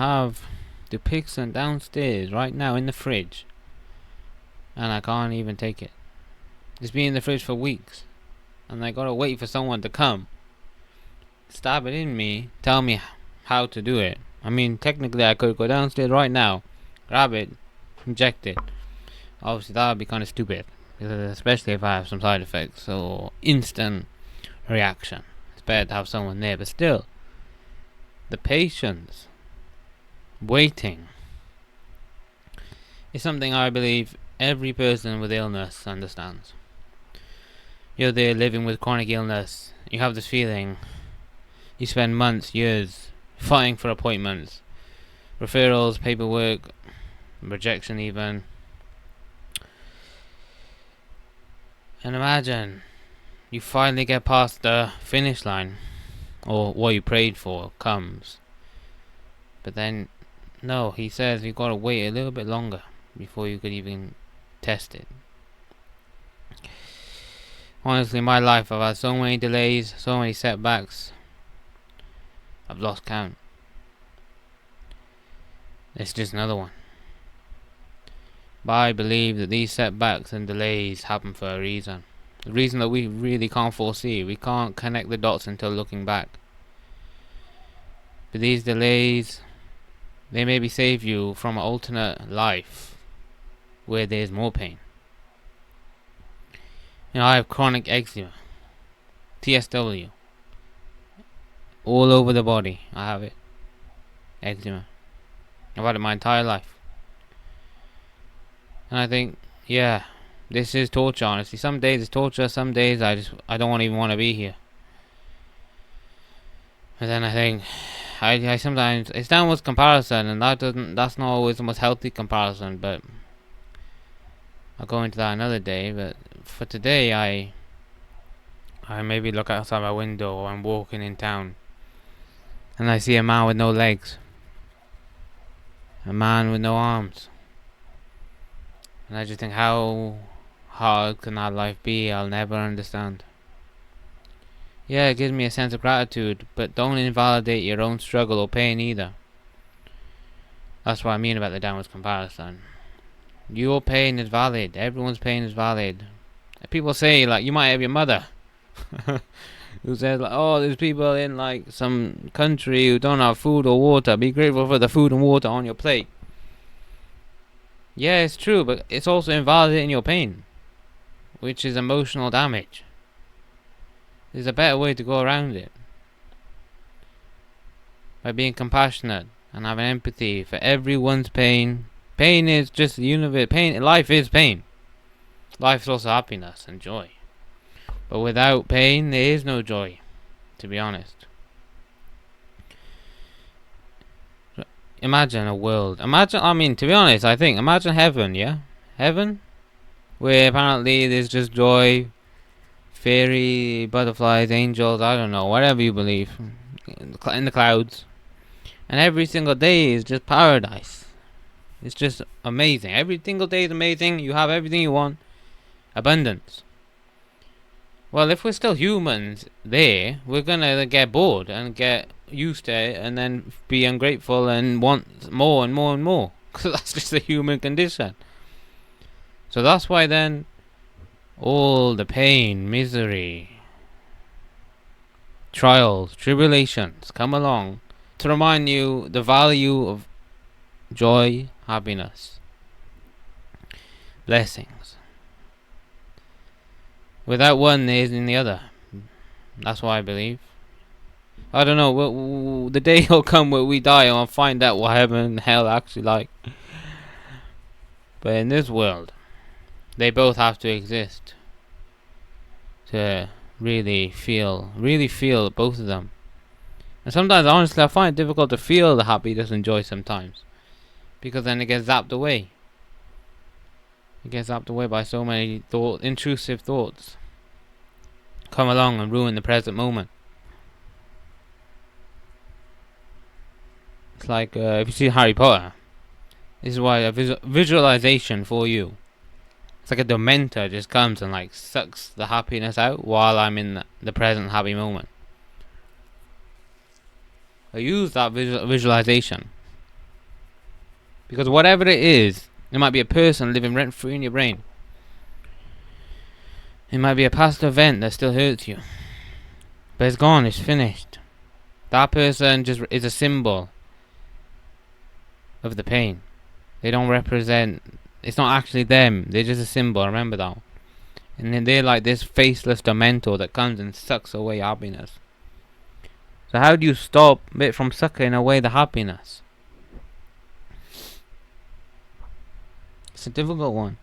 have the pixel downstairs right now in the fridge, and I can't even take it. It's been in the fridge for weeks, and I gotta wait for someone to come, stab it in me, tell me how to do it. I mean, technically I could go downstairs right now, grab it, inject it. Obviously that would be kind of stupid, especially if I have some side effects or instant reaction. It's better to have someone there, but still, the patience, waiting, is something I believe every person with illness understands. You're there living with chronic illness, you have this feeling, you spend months, years, fighting for appointments, referrals, paperwork, rejection even. And imagine you finally get past the finish line, or what you prayed for comes. But then, no, he says you've got to wait a little bit longer before you could even test it. Honestly, in my life I've had so many delays, so many setbacks, I've lost count. It's just another one. But I believe that these setbacks and delays happen for a reason. The reason that we really can't foresee. We can't connect the dots until looking back. But these delays, they maybe save you from an alternate life where there's more pain. You know, I have chronic eczema, TSW, all over the body. I have it, eczema. I've had it my entire life. And I think, yeah, this is torture, honestly. Some days it's torture, some days I don't even want to be here. And then I think, I sometimes, it's downwards comparison, and that's not always the most healthy comparison, but I'll go into that another day. But for today, I maybe look outside my window, or I'm walking in town, and I see a man with no legs, a man with no arms. And I just think, how hard can that life be? I'll never understand. Yeah, it gives me a sense of gratitude, but don't invalidate your own struggle or pain either. That's what I mean about the downwards comparison. Your pain is valid. Everyone's pain is valid. People say, like, you might have your mother who says, like, oh, there's people in, like, some country who don't have food or water. Be grateful for the food and water on your plate. Yeah, it's true, but it's also invalidating your pain, which is emotional damage. There's a better way to go around it. By being compassionate and having empathy for everyone's pain. Pain is just the universe. Life is pain. Life is also happiness and joy. But without pain, there is no joy, to be honest. Imagine a world. To be honest, imagine heaven, yeah? Heaven? Where apparently there's just joy, fairy, butterflies, angels, I don't know, whatever you believe, in the clouds. And every single day is just paradise. It's just amazing. Every single day is amazing. You have everything you want. Abundance. Well, if we're still humans there, we're gonna get bored and get used to it, and then be ungrateful and want more and more and more. Because that's just the human condition. So that's why then all the pain, misery, trials, tribulations come along to remind you the value of joy, happiness, blessings. Without one, there isn't the other. That's what I believe. I don't know, the day will come where we die and I'll find out what heaven and hell are actually like. But in this world, they both have to exist to really feel both of them. And sometimes, honestly, I find it difficult to feel the happiness and joy sometimes, because then it gets zapped away. It gets zapped away by so many intrusive thoughts. Come along and ruin the present moment. It's like, if you see Harry Potter, this is why a visualization for you. It's like a dementor just comes and like sucks the happiness out while I'm in the present happy moment. I use that visualization Because whatever it is, it might be a person living rent free in your brain. It might be a past event that still hurts you. But it's gone, it's finished. That person just is a symbol of the pain. They don't represent, it's not actually them, they're just a symbol, remember that. And then they're like this faceless dementor that comes and sucks away happiness. So how do you stop it from sucking away the happiness? It's a difficult one.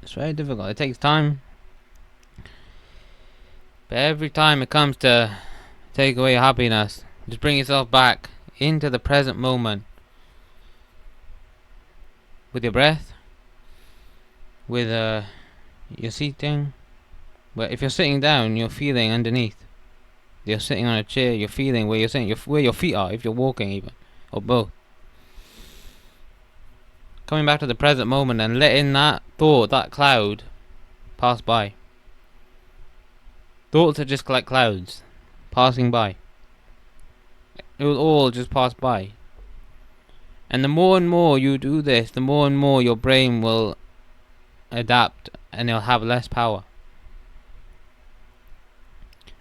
It's very difficult. It takes time. But every time it comes to take away your happiness, just bring yourself back into the present moment. With your breath. With your seating. But if you're sitting down, you're feeling underneath. You're sitting on a chair, you're feeling where you're sitting, where your feet are, if you're walking even. Or both. Coming back to the present moment and letting that thought, that cloud, pass by. Thoughts are just like clouds, passing by. It will all just pass by. And the more and more you do this, the more and more your brain will adapt and it'll have less power.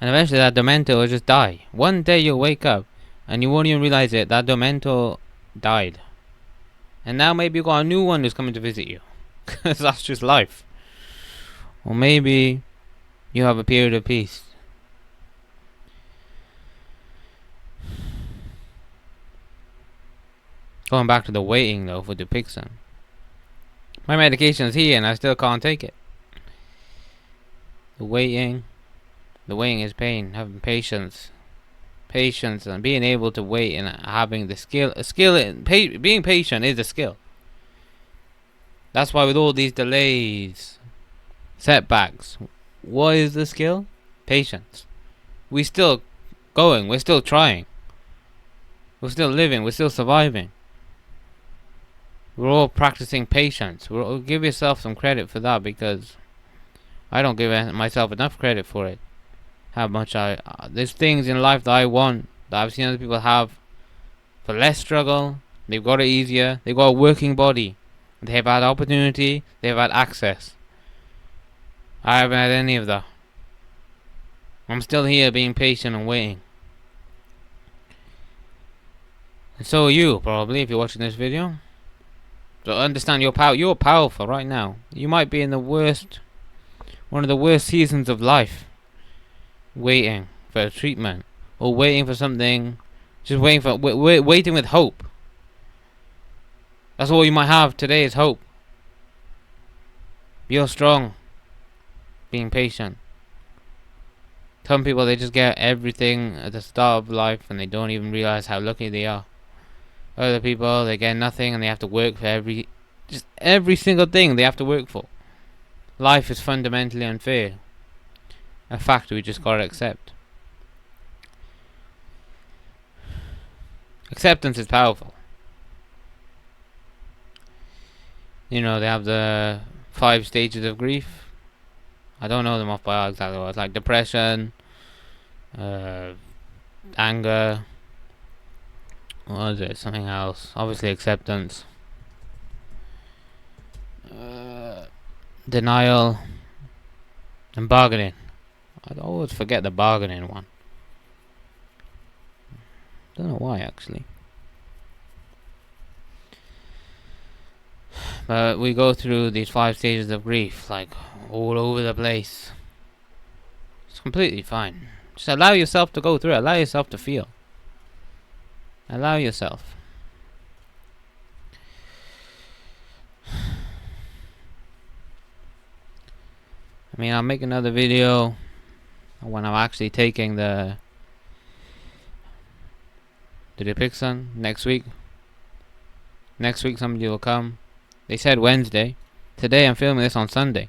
And eventually that dementor will just die. One day you'll wake up and you won't even realize it, that dementor died. And now maybe you've got a new one who's coming to visit you. Because that's just life. Or maybe you have a period of peace. Going back to the waiting though for Dupixent. My medication is here and I still can't take it. The waiting is pain. Having patience and being able to wait and having the skill. Being patient is a skill. That's why with all these delays, setbacks, what is the skill? Patience. We're still going. We're still trying. We're still living. We're still surviving. We're all practicing patience. Give yourself some credit for that, because I don't give myself enough credit for it. How much there's things in life that I want, that I've seen other people have for less struggle. They've got it easier. They've got a working body. They have had opportunity. They have had access. I haven't had any of that. I'm still here being patient and waiting. And so are you, probably, if you're watching this video. So understand your power. You're powerful right now. You might be in the worst, one of the worst seasons of life. Waiting for a treatment, or waiting for something, just waiting for waiting with hope. That's all you might have today, is hope. You're strong. Being patient. Some people, they just get everything at the start of life and they don't even realize how lucky they are. Other people, they get nothing and they have to work for every single thing they have to work for. Life is fundamentally unfair. A fact we just gotta accept. Acceptance is powerful. You know, they have the 5 stages of grief. I don't know them off by heart exactly what it's like. Depression, anger, what is it? Something else. Obviously acceptance. Denial and bargaining. I always forget the bargaining one. Don't know why, actually. But we go through these 5 stages of grief, like all over the place. It's completely fine. Just allow yourself to go through it. Allow yourself to feel. Allow yourself. I mean, I'll make another video when I'm actually taking the Dupixent next week. Next week somebody will come. They said Wednesday. Today I'm filming this on Sunday.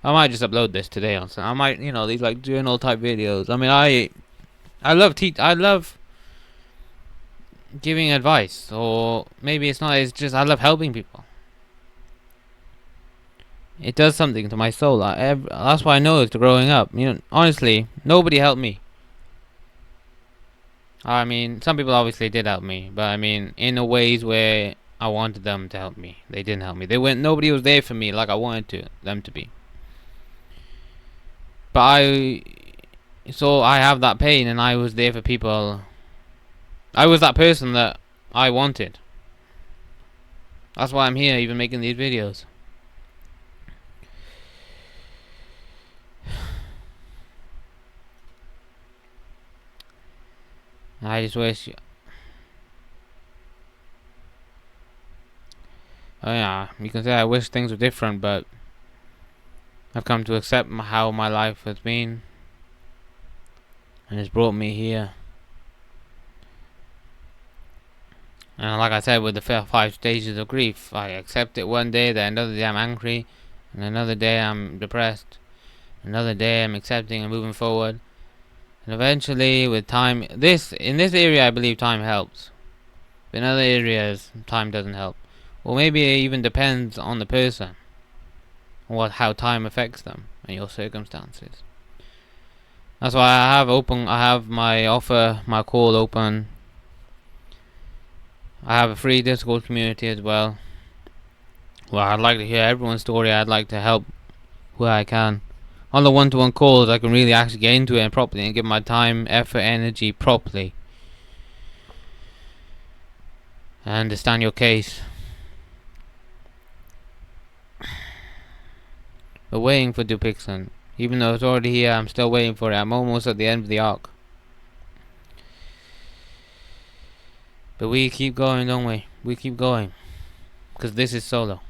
I might just upload this today on Sunday. I might, you know, these like journal type videos. I mean, I love giving advice, or maybe it's not. It's just I love helping people. It does something to my soul. That's why I know it's growing up. You know, honestly, nobody helped me. I mean, some people obviously did help me, but I mean, in the ways where I wanted them to help me. They didn't help me. Nobody was there for me like I wanted them to be. But so I have that pain, and I was there for people. I was that person that I wanted. That's why I'm here, even making these videos. I just wish. Oh yeah, you can say I wish things were different, but I've come to accept how my life has been, and it's brought me here. And like I said, with the 5 stages of grief, I accept it one day, then another day I'm angry, and another day I'm depressed, another day I'm accepting and moving forward. And eventually, with time, in this area, I believe time helps. But in other areas, time doesn't help. Or maybe it even depends on the person, how time affects them and your circumstances. That's why I have my offer, my call open. I have a free Discord community as well. Well, I'd like to hear everyone's story. I'd like to help where I can. On the one-to-one calls, I can really actually get into it properly and give my time, effort, energy properly. I understand your case. We're waiting for Dupixon. Even though it's already here, I'm still waiting for it. I'm almost at the end of the arc. But we keep going, don't we? We keep going. Because this is solo.